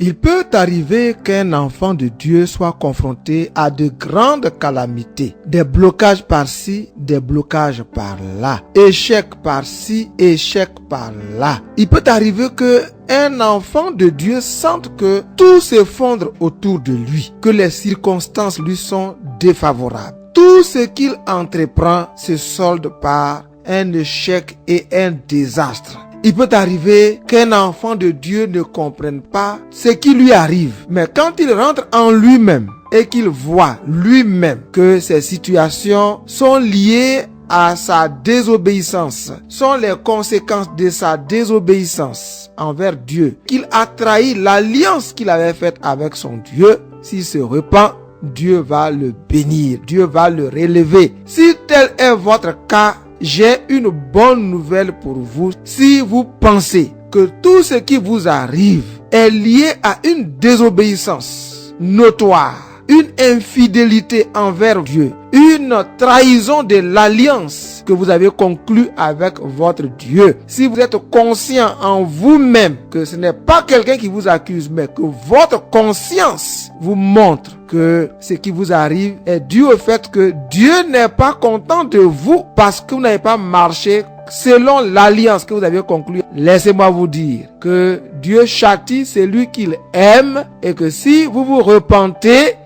Il peut arriver qu'un enfant de Dieu soit confronté à de grandes calamités, des blocages par-ci, des blocages par-là, échec par-ci, échec par-là. Il peut arriver que un enfant de Dieu sente que tout s'effondre autour de lui, que les circonstances lui sont défavorables. Tout ce qu'il entreprend se solde par un échec et un désastre. Il peut arriver qu'un enfant de Dieu ne comprenne pas ce qui lui arrive. Mais quand il rentre en lui-même et qu'il voit lui-même que ces situations sont liées à sa désobéissance, sont les conséquences de sa désobéissance envers Dieu, qu'il a trahi l'alliance qu'il avait faite avec son Dieu, s'il se repent, Dieu va le bénir, Dieu va le relever. Si tel est votre cas, j'ai une bonne nouvelle pour vous. Si vous pensez que tout ce qui vous arrive est lié à une désobéissance notoire, une infidélité envers Dieu, une trahison de l'alliance que vous avez conclue avec votre Dieu, si vous êtes conscient en vous-même que ce n'est pas quelqu'un qui vous accuse, mais que votre conscience vous montre que ce qui vous arrive est dû au fait que Dieu n'est pas content de vous parce que vous n'avez pas marché selon l'alliance que vous avez conclue, laissez-moi vous dire que Dieu châtie celui qu'il aime et que si vous vous repentez,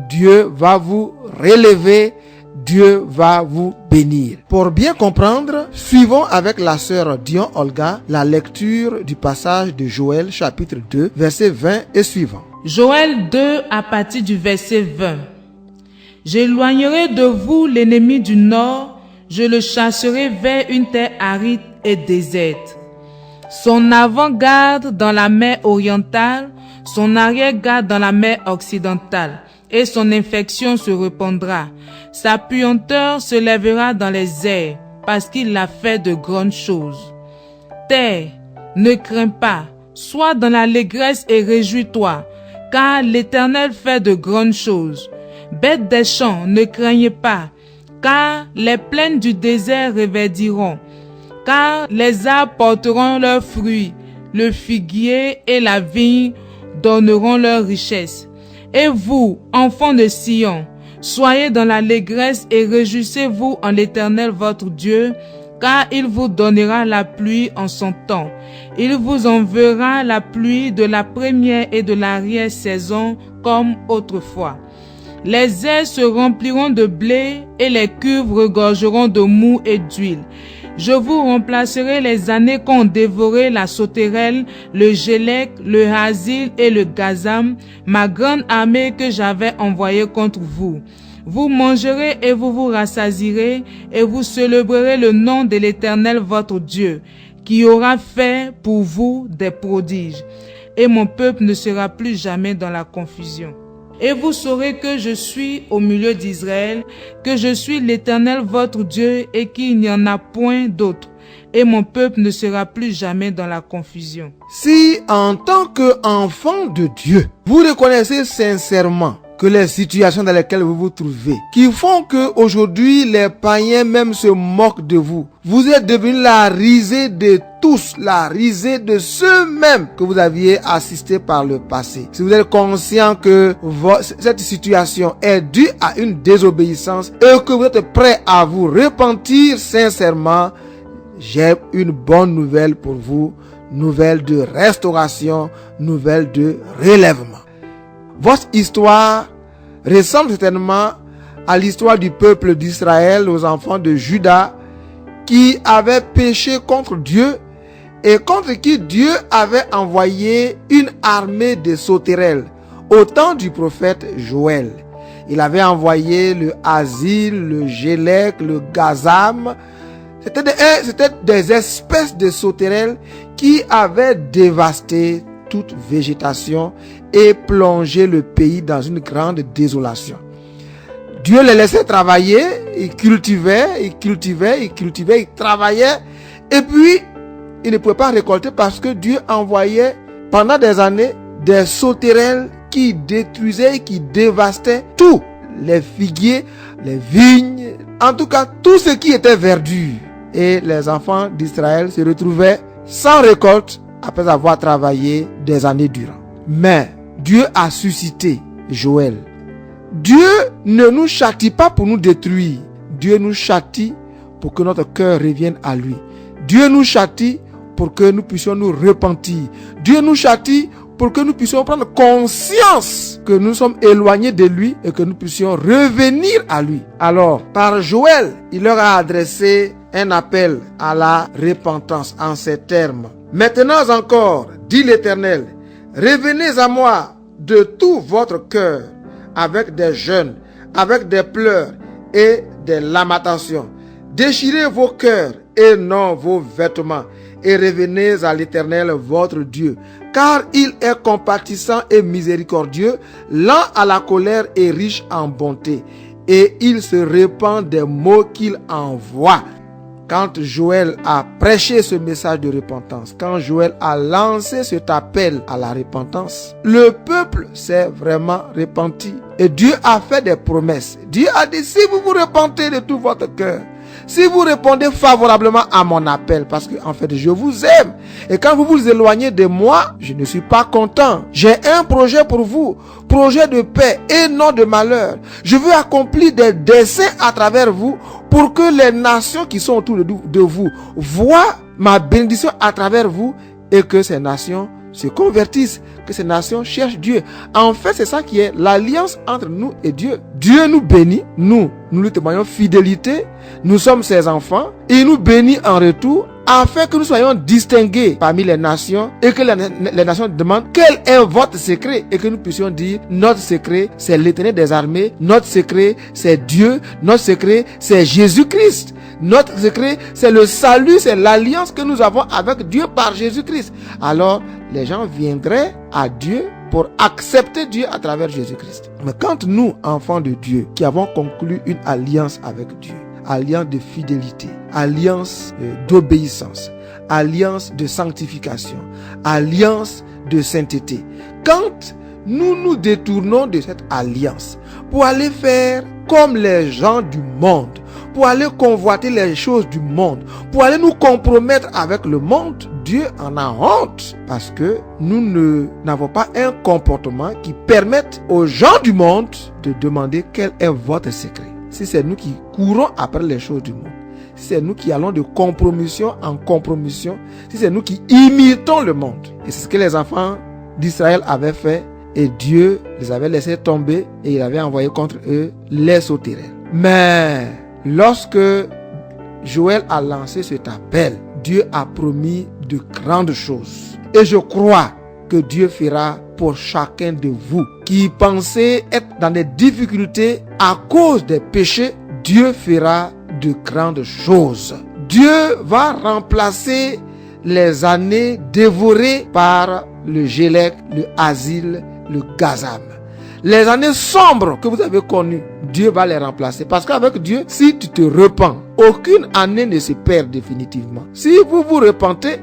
Dieu va vous relever, Dieu va vous bénir. Pour bien comprendre, suivons avec la sœur Dion Olga la lecture du passage de Joël chapitre 2, verset 20 et suivant. Joël 2 à partir du verset 20. J'éloignerai de vous l'ennemi du nord, je le chasserai vers une terre aride et déserte. Son avant-garde dans la mer orientale, son arrière-garde dans la mer occidentale, et son infection se répandra. Sa puanteur se lèvera dans les airs, parce qu'il a fait de grandes choses. Terre, ne crains pas, sois dans l'allégresse et réjouis-toi, car l'Éternel fait de grandes choses. Bêtes des champs, ne craignez pas, car les plaines du désert reverdiront, car les arbres porteront leurs fruits, le figuier et la vigne donneront leur richesse. Et vous, enfants de Sion, soyez dans l'allégresse et réjouissez-vous en l'Éternel votre Dieu, car il vous donnera la pluie en son temps. Il vous enverra la pluie de la première et de l'arrière-saison comme autrefois. Les airs se rempliront de blé et les cuves regorgeront de mou et d'huile. Je vous remplacerai les années qu'ont dévoré la sauterelle, le gélec, le hasil et le gazam, ma grande armée que j'avais envoyée contre vous. Vous mangerez et vous vous rassasierez et vous célébrerez le nom de l'Éternel votre Dieu, qui aura fait pour vous des prodiges. Et mon peuple ne sera plus jamais dans la confusion. Et vous saurez que je suis au milieu d'Israël, que je suis l'Éternel votre Dieu et qu'il n'y en a point d'autre. Et mon peuple ne sera plus jamais dans la confusion. Si en tant qu'enfant de Dieu, vous reconnaissez sincèrement que les situations dans lesquelles vous vous trouvez, qui font que aujourd'hui les païens même se moquent de vous, vous êtes devenu la risée de tous, la risée de ceux-mêmes que vous aviez assisté par le passé. Si vous êtes conscient que cette situation est due à une désobéissance et que vous êtes prêt à vous repentir sincèrement, j'ai une bonne nouvelle pour vous, nouvelle de restauration, nouvelle de relèvement. Votre histoire ressemble certainement à l'histoire du peuple d'Israël, aux enfants de Juda, qui avaient péché contre Dieu et contre qui Dieu avait envoyé une armée de sauterelles au temps du prophète Joël. Il avait envoyé le hasil, le gélec, le gazam. C'était des espèces de sauterelles qui avaient dévasté toute végétation et plongé le pays dans une grande désolation. Dieu les laissait travailler, ils cultivaient, ils travaillaient, et puis ils ne pouvaient pas récolter parce que Dieu envoyait pendant des années des sauterelles qui détruisaient, qui dévastaient tout, les figuiers, les vignes, en tout cas tout ce qui était verdure. Et les enfants d'Israël se retrouvaient sans récolte après avoir travaillé des années durant. Mais Dieu a suscité Joël. Dieu ne nous châtie pas pour nous détruire. Dieu nous châtie pour que notre cœur revienne à lui. Dieu nous châtie pour que nous puissions nous repentir. Dieu nous châtie pour que nous puissions prendre conscience que nous sommes éloignés de lui et que nous puissions revenir à lui. Alors, par Joël, il leur a adressé un appel à la repentance en ces termes. Maintenant encore, dit l'Éternel, revenez à moi de tout votre cœur, avec des jeûnes, avec des pleurs et des lamentations. Déchirez vos cœurs et non vos vêtements, et revenez à l'Éternel votre Dieu, car il est compatissant et miséricordieux, lent à la colère et riche en bonté, et il se répand des mots qu'il envoie. Quand Joël a prêché ce message de repentance, quand Joël a lancé cet appel à la repentance, le peuple s'est vraiment repenti. Et Dieu a fait des promesses. Dieu a dit, si vous vous repentez de tout votre cœur, si vous répondez favorablement à mon appel, parce que en fait je vous aime, et quand vous vous éloignez de moi, je ne suis pas content. J'ai un projet pour vous, projet de paix et non de malheur. Je veux accomplir des desseins à travers vous pour que les nations qui sont autour de vous voient ma bénédiction à travers vous et que ces nations se convertissent, que ces nations cherchent Dieu. En fait, c'est ça qui est l'alliance entre nous et Dieu. Dieu nous bénit, nous lui témoignons fidélité, nous sommes ses enfants, et il nous bénit en retour afin que nous soyons distingués parmi les nations et que les nations demandent quel est votre secret et que nous puissions dire notre secret c'est l'Éternel des armées, notre secret c'est Dieu, notre secret c'est Jésus-Christ, notre secret c'est le salut, c'est l'alliance que nous avons avec Dieu par Jésus-Christ. Alors les gens viendraient à Dieu pour accepter Dieu à travers Jésus-Christ. Mais quand nous, enfants de Dieu, qui avons conclu une alliance avec Dieu, alliance de fidélité, alliance d'obéissance, alliance de sanctification, alliance de sainteté, quand nous nous détournons de cette alliance pour aller faire comme les gens du monde, pour aller convoiter les choses du monde, pour aller nous compromettre avec le monde, Dieu en a honte parce que nous n'avons pas un comportement qui permette aux gens du monde de demander quel est votre secret. Si c'est nous qui courons après les choses du monde, si c'est nous qui allons de compromission en compromission, si c'est nous qui imitons le monde. Et c'est ce que les enfants d'Israël avaient fait et Dieu les avait laissés tomber et il avait envoyé contre eux les sauterelles. Mais lorsque Joël a lancé cet appel, Dieu a promis de grandes choses. Et je crois que Dieu fera pour chacun de vous qui pensez être dans des difficultés à cause des péchés. Dieu fera de grandes choses. Dieu va remplacer les années dévorées par le Gélec, le Asile, le Gazam. Les années sombres que vous avez connues, Dieu va les remplacer. Parce qu'avec Dieu, si tu te repens, aucune année ne se perd définitivement. Si vous vous repentez,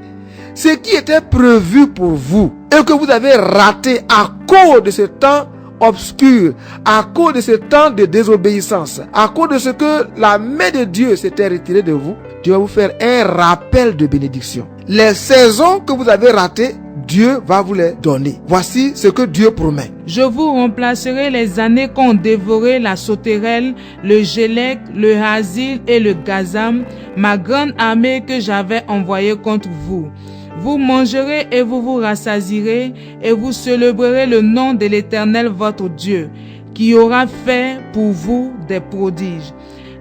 ce qui était prévu pour vous et que vous avez raté à cause de ce temps obscur, à cause de ce temps de désobéissance, à cause de ce que la main de Dieu s'était retirée de vous, Dieu va vous faire un rappel de bénédiction. Les saisons que vous avez ratées, Dieu va vous les donner. Voici ce que Dieu promet. Je vous remplacerai les années qu'ont dévoré la sauterelle, le Gélec, le Asile et le Gazam, ma grande armée que j'avais envoyée contre vous. Vous mangerez et vous vous rassasierez et vous célébrerez le nom de l'Éternel votre Dieu, qui aura fait pour vous des prodiges.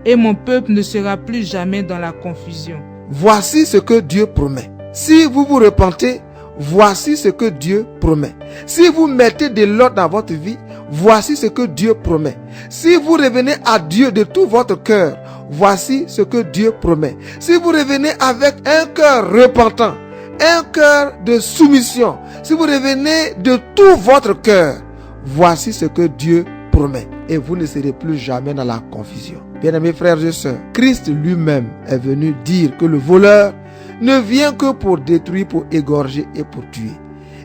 Et mon peuple ne sera plus jamais dans la confusion. Voici ce que Dieu promet. Si vous vous repentez, voici ce que Dieu promet. Si vous mettez de l'ordre dans votre vie, voici ce que Dieu promet. Si vous revenez à Dieu de tout votre cœur, voici ce que Dieu promet. Si vous revenez avec un cœur repentant, un cœur de soumission, si vous revenez de tout votre cœur, voici ce que Dieu promet. Et vous ne serez plus jamais dans la confusion. Bien-aimés frères et sœurs, Christ lui-même est venu dire que le voleur ne vient que pour détruire, pour égorger et pour tuer.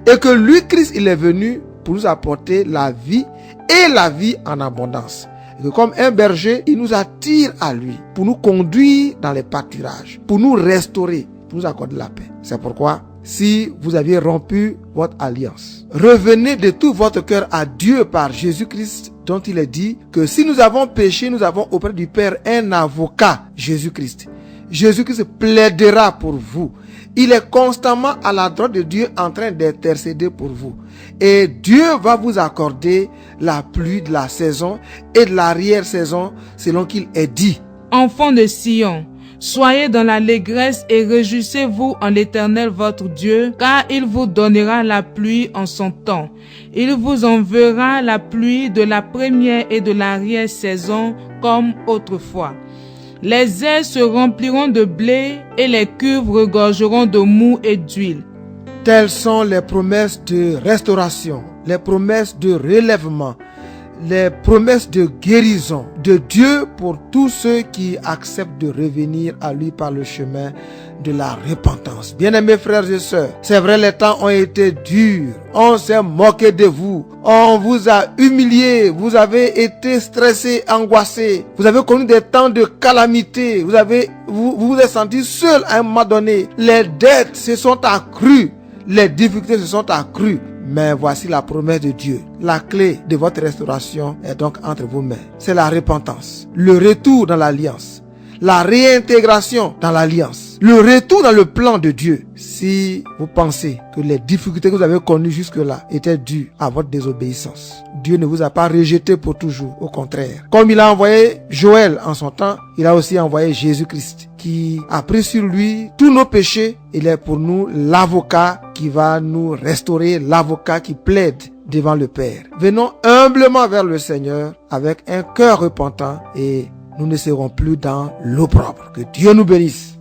Et que lui, Christ, il est venu pour nous apporter la vie et la vie en abondance. Et que comme un berger, il nous attire à lui pour nous conduire dans les pâturages, pour nous restaurer, pour nous accorder la paix. C'est pourquoi si vous aviez rompu votre alliance. Revenez de tout votre cœur à Dieu par Jésus-Christ, dont il est dit que si nous avons péché, nous avons auprès du Père un avocat, Jésus-Christ. Jésus-Christ plaidera pour vous. Il est constamment à la droite de Dieu en train d'intercéder pour vous. Et Dieu va vous accorder la pluie de la saison et de l'arrière-saison selon qu'il est dit. Enfants de Sion, soyez dans l'allégresse et réjouissez-vous en l'Éternel votre Dieu, car il vous donnera la pluie en son temps. Il vous enverra la pluie de la première et de l'arrière-saison comme autrefois. Les airs se rempliront de blé et les cuves regorgeront de mou et d'huile. Telles sont les promesses de restauration, les promesses de relèvement, les promesses de guérison de Dieu pour tous ceux qui acceptent de revenir à lui par le chemin de la repentance. Bien-aimés frères et sœurs, c'est vrai, les temps ont été durs, on s'est moqué de vous, on vous a humilié, vous avez été stressé, angoissé, vous avez connu des temps de calamité, vous vous êtes senti seul à un moment donné, les dettes se sont accrues, les difficultés se sont accrues. Mais voici la promesse de Dieu. La clé de votre restauration est donc entre vos mains. C'est la repentance, le retour dans l'alliance, la réintégration dans l'alliance, le retour dans le plan de Dieu. Si vous pensez que les difficultés que vous avez connues jusque-là étaient dues à votre désobéissance, Dieu ne vous a pas rejeté pour toujours, au contraire. Comme il a envoyé Joël en son temps, il a aussi envoyé Jésus-Christ qui a pris sur lui tous nos péchés. Il est pour nous l'avocat qui va nous restaurer, l'avocat qui plaide devant le Père. Venons humblement vers le Seigneur avec un cœur repentant et nous ne serons plus dans l'opprobre. Que Dieu nous bénisse.